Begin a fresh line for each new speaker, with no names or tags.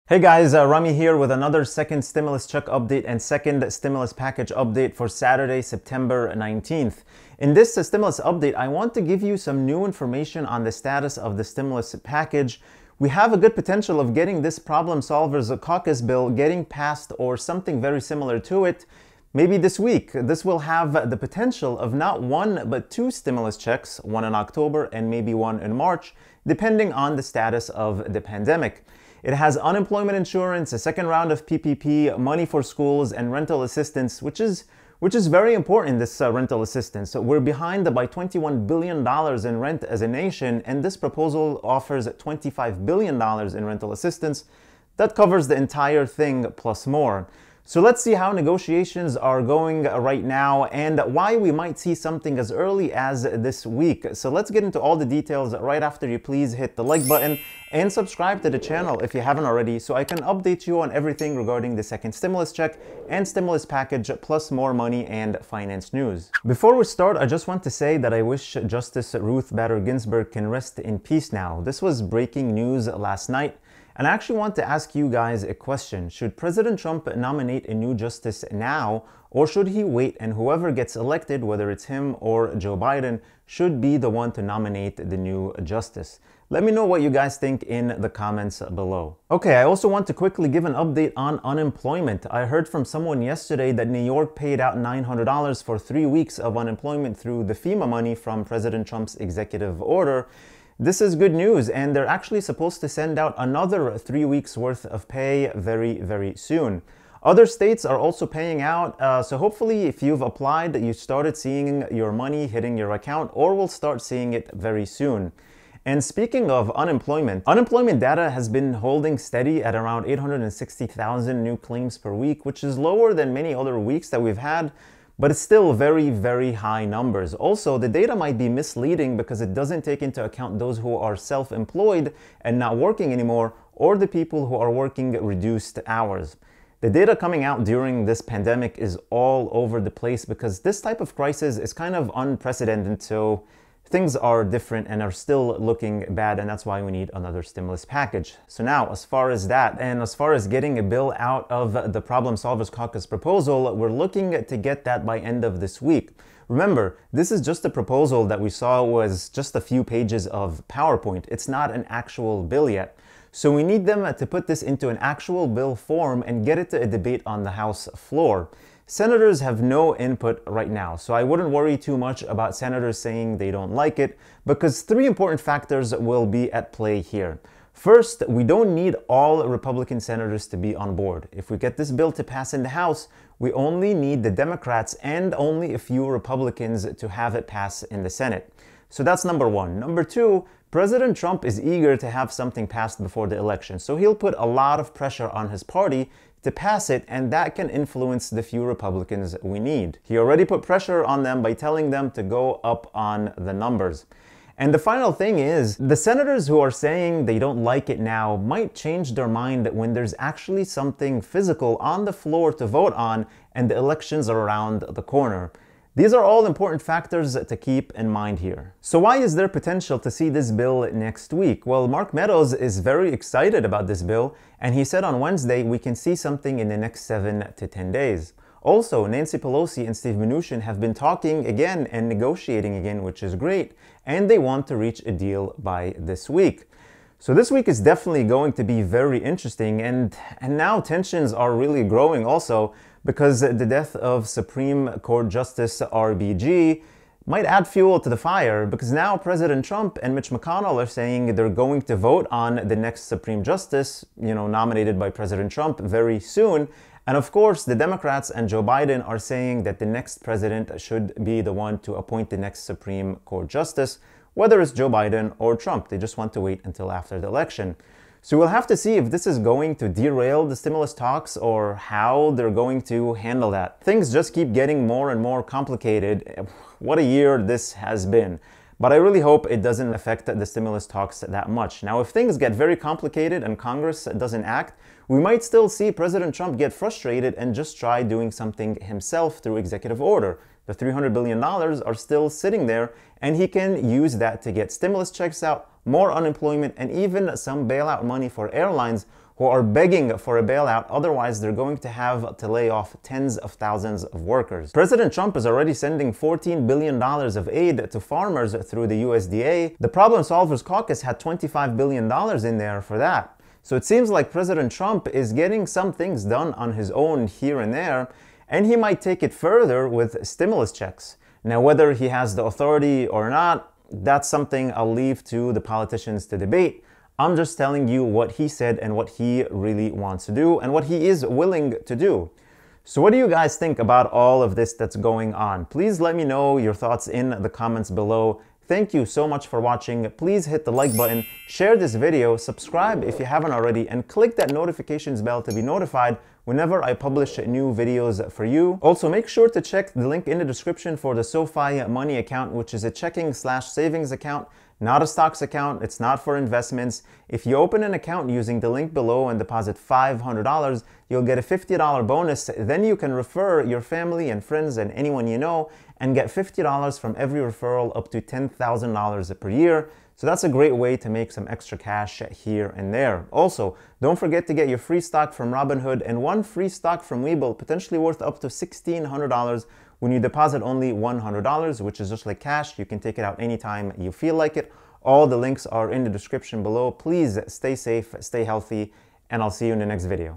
Hey guys, Rami here with another second stimulus check update and second stimulus package update for Saturday, September 19th. In this stimulus update, I want to give you some new information on the status of the stimulus package. We have a good potential of getting this Problem Solvers Caucus bill getting passed or something very similar to it. Maybe this week. This will have the potential of not one but two stimulus checks, one in October and maybe one in March, depending on the status of the pandemic. It has unemployment insurance, a second round of PPP, money for schools, and rental assistance, which is very important, this rental assistance. So we're behind by $21 billion in rent as a nation, and this proposal offers $25 billion in rental assistance. That covers the entire thing plus more. So let's see how negotiations are going right now and why we might see something as early as this week. So let's get into all the details right after you please hit the like button and subscribe to the channel if you haven't already so I can update you on everything regarding the second stimulus check and stimulus package plus more money and finance news. Before we start, I just want to say that I wish Justice Ruth Bader Ginsburg can rest in peace now. This was breaking news last night. And I actually want to ask you guys a question. Should President Trump nominate a new justice now, or should he wait and whoever gets elected, whether it's him or Joe Biden, should be the one to nominate the new justice? Let me know what you guys think in the comments below. Okay, I also want to quickly give an update on unemployment. I heard from someone yesterday that New York paid out $900 for 3 weeks of unemployment through the FEMA money from President Trump's executive order. This is good news, and they're actually supposed to send out another 3 weeks worth of pay very, very soon. Other states are also paying out, so hopefully if you've applied, you started seeing your money hitting your account or will start seeing it very soon. And speaking of unemployment data has been holding steady at around 860,000 new claims per week, which is lower than many other weeks that we've had. But it's still very, very high numbers. Also, the data might be misleading because it doesn't take into account those who are self-employed and not working anymore, or the people who are working reduced hours. The data coming out during this pandemic is all over the place because this type of crisis is kind of unprecedented, so things are different and are still looking bad, and that's why we need another stimulus package. So now, as far as that, and as far as getting a bill out of the Problem Solvers Caucus proposal, we're looking to get that by end of this week. Remember, this is just a proposal that we saw was just a few pages of PowerPoint. It's not an actual bill yet. So we need them to put this into an actual bill form and get it to a debate on the House floor. Senators have no input right now, so I wouldn't worry too much about senators saying they don't like it, because three important factors will be at play here. First, we don't need all Republican senators to be on board. If we get this bill to pass in the House, we only need the Democrats and only a few Republicans to have it pass in the Senate. So that's number one. Number two, President Trump is eager to have something passed before the election, so he'll put a lot of pressure on his party to pass it, and that can influence the few Republicans we need. He already put pressure on them by telling them to go up on the numbers. And the final thing is, the senators who are saying they don't like it now might change their mind when there's actually something physical on the floor to vote on and the elections are around the corner. These are all important factors to keep in mind here. So why is there potential to see this bill next week? Well, Mark Meadows is very excited about this bill, and he said on Wednesday we can see something in the next 7 to 10 days. Also, Nancy Pelosi and Steve Mnuchin have been talking again and negotiating again, which is great, and they want to reach a deal by this week. So this week is definitely going to be very interesting, and now tensions are really growing also, because the death of Supreme Court Justice RBG might add fuel to the fire, because now President Trump and Mitch McConnell are saying they're going to vote on the next Supreme Justice, nominated by President Trump very soon. And of course, the Democrats and Joe Biden are saying that the next president should be the one to appoint the next Supreme Court Justice, whether it's Joe Biden or Trump. They just want to wait until after the election. So we'll have to see if this is going to derail the stimulus talks or how they're going to handle that. Things just keep getting more and more complicated. What a year this has been. But I really hope it doesn't affect the stimulus talks that much. Now, if things get very complicated and Congress doesn't act, we might still see President Trump get frustrated and just try doing something himself through executive order. The $300 billion are still sitting there, and he can use that to get stimulus checks out, more unemployment, and even some bailout money for airlines who are begging for a bailout, otherwise they're going to have to lay off tens of thousands of workers. President Trump is already sending $14 billion of aid to farmers through the USDA. The Problem Solvers Caucus had $25 billion in there for that. So it seems like President Trump is getting some things done on his own here and there, and he might take it further with stimulus checks. Now, whether he has the authority or not, that's something I'll leave to the politicians to debate. I'm just telling you what he said and what he really wants to do and what he is willing to do. So what do you guys think about all of this that's going on? Please let me know your thoughts in the comments below. Thank you so much for watching. Please hit the like button, share this video, subscribe if you haven't already, and click that notifications bell to be notified whenever I publish new videos for you. Also, make sure to check the link in the description for the SoFi Money account, which is a checking/savings account, not a stocks account. It's not for investments. If you open an account using the link below and deposit $500, you'll get a $50 bonus. Then you can refer your family and friends and anyone you know and get $50 from every referral up to $10,000 per year. So that's a great way to make some extra cash here and there. Also, don't forget to get your free stock from Robinhood and one free stock from Webull, potentially worth up to $1,600 when you deposit only $100, which is just like cash. You can take it out anytime you feel like it. All the links are in the description below. Please stay safe, stay healthy, and I'll see you in the next video.